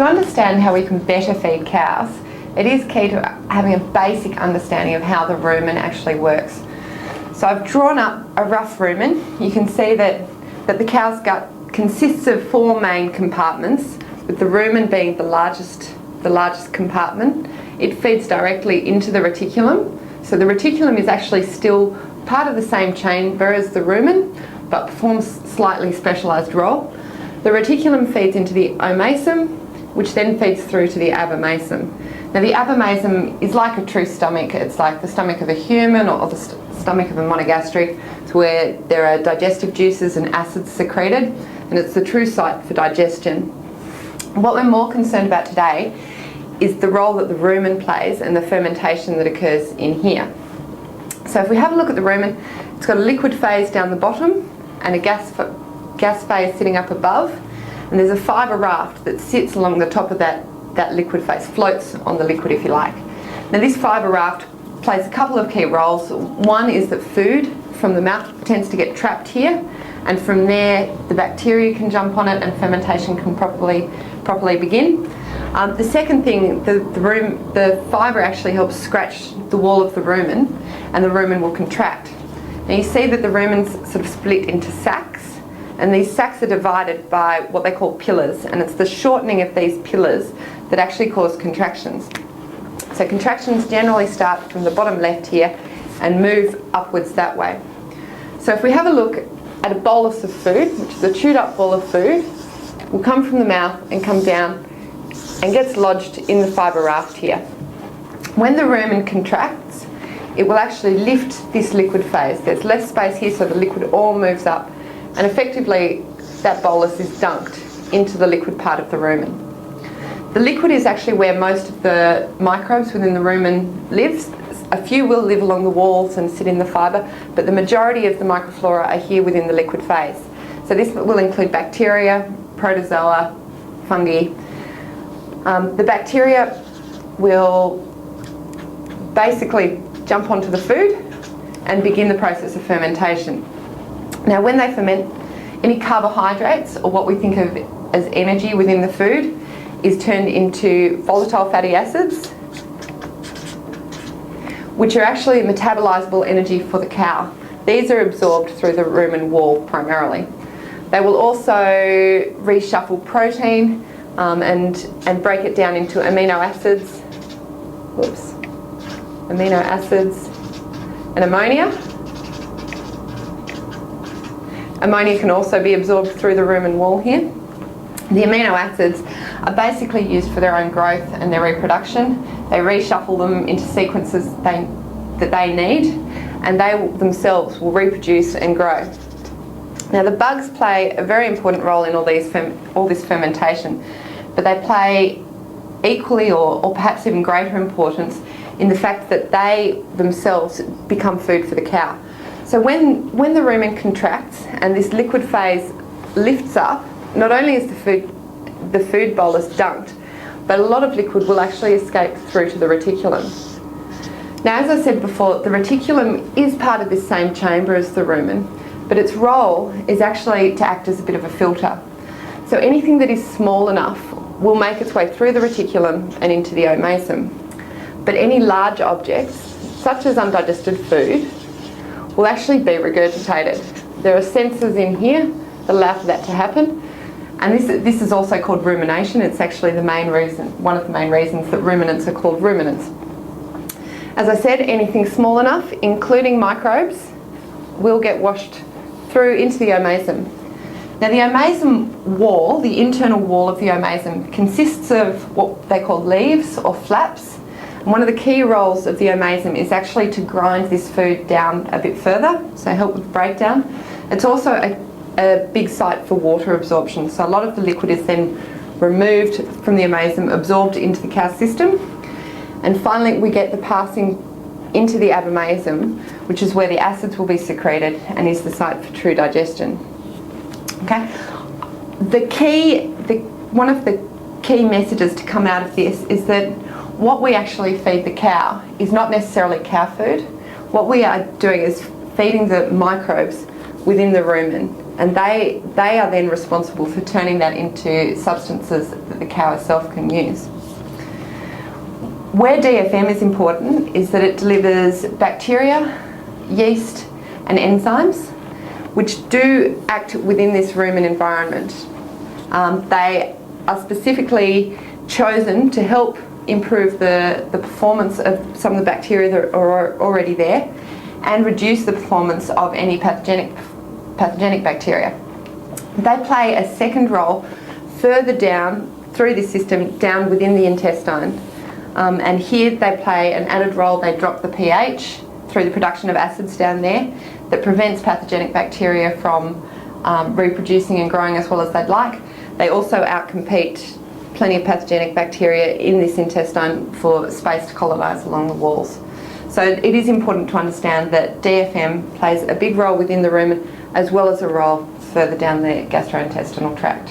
to understand how we can better feed cows, it is key to having a basic understanding of how the rumen actually works. So I've drawn up a rough rumen. You can see that the cow's gut consists of 4 main compartments, with the rumen being the largest compartment. It feeds directly into the reticulum. So the reticulum is actually still part of the same chamber as the rumen, but performs slightly specialised role. The reticulum feeds into the omasum, which then feeds through to the abomasum. Now the abomasum is like a true stomach. It's like the stomach of a human or the stomach of a monogastric. It's where there are digestive juices and acids secreted, and it's the true site for digestion. What we're more concerned about today is the role that the rumen plays and the fermentation that occurs in here. So if we have a look at the rumen, it's got a liquid phase down the bottom and a gas phase sitting up above, and there's a fibre raft that sits along the top of that liquid phase, floats on the liquid if you like. Now this fibre raft plays a couple of key roles. One is that food from the mouth tends to get trapped here, and from there the bacteria can jump on it and fermentation can properly begin. The second thing, the fibre actually helps scratch the wall of the rumen, and the rumen will contract. Now you see that the rumen's sort of split into sacs, and these sacs are divided by what they call pillars, and it's the shortening of these pillars that actually cause contractions. So contractions generally start from the bottom left here and move upwards that way. So if we have a look at a bolus of food, which is a chewed up ball of food, will come from the mouth and come down and gets lodged in the fibre raft here. When the rumen contracts, it will actually lift this liquid phase. There's less space here, so the liquid all moves up, and effectively that bolus is dunked into the liquid part of the rumen. The liquid is actually where most of the microbes within the rumen lives. A few will live along the walls and sit in the fibre, but the majority of the microflora are here within the liquid phase. So this will include bacteria, protozoa, fungi. The bacteria will basically jump onto the food and begin the process of fermentation. Now when they ferment, any carbohydrates, or what we think of as energy within the food, is turned into volatile fatty acids, which are actually metabolizable energy for the cow. These are absorbed through the rumen wall primarily. They will also reshuffle protein and break it down into amino acids, and ammonia. Ammonia can also be absorbed through the rumen wall here. The amino acids are basically used for their own growth and their reproduction. They reshuffle them into sequences that they need, and they themselves will reproduce and grow. Now the bugs play a very important role in all this fermentation, but they play equally or perhaps even greater importance in the fact that they themselves become food for the cow. So when the rumen contracts and this liquid phase lifts up, not only is the food bolus dunked, but a lot of liquid will actually escape through to the reticulum. Now, as I said before, the reticulum is part of this same chamber as the rumen, but its role is actually to act as a bit of a filter. So anything that is small enough will make its way through the reticulum and into the omasum. But any large objects, such as undigested food, will actually be regurgitated. There are sensors in here that allow for that to happen. And this is also called rumination. It's actually one of the main reasons that ruminants are called ruminants. As I said, anything small enough, including microbes, will get washed through into the omasum. Now the omasum wall, the internal wall of the omasum, consists of what they call leaves or flaps. And one of the key roles of the omasum is actually to grind this food down a bit further, so help with breakdown. It's also a big site for water absorption, so a lot of the liquid is then removed from the omasum, absorbed into the cow's system, and finally we get the passing into the abomasum, which is where the acids will be secreted and is the site for true digestion. Okay, one of the key messages to come out of this is that what we actually feed the cow is not necessarily cow food. What we are doing is feeding the microbes within the rumen and they are then responsible for turning that into substances that the cow itself can use. Where DFM is important is that it delivers bacteria, yeast and enzymes which do act within this rumen environment. They are specifically chosen to help improve the performance of some of the bacteria that are already there and reduce the performance of any pathogenic bacteria. They play a second role further down through this system, down within the intestine. And here they play an added role. They drop the pH through the production of acids down there that prevents pathogenic bacteria from reproducing and growing as well as they'd like. They also outcompete plenty of pathogenic bacteria in this intestine for space to colonise along the walls. So it is important to understand that DFM plays a big role within the rumen as well as a role further down the gastrointestinal tract.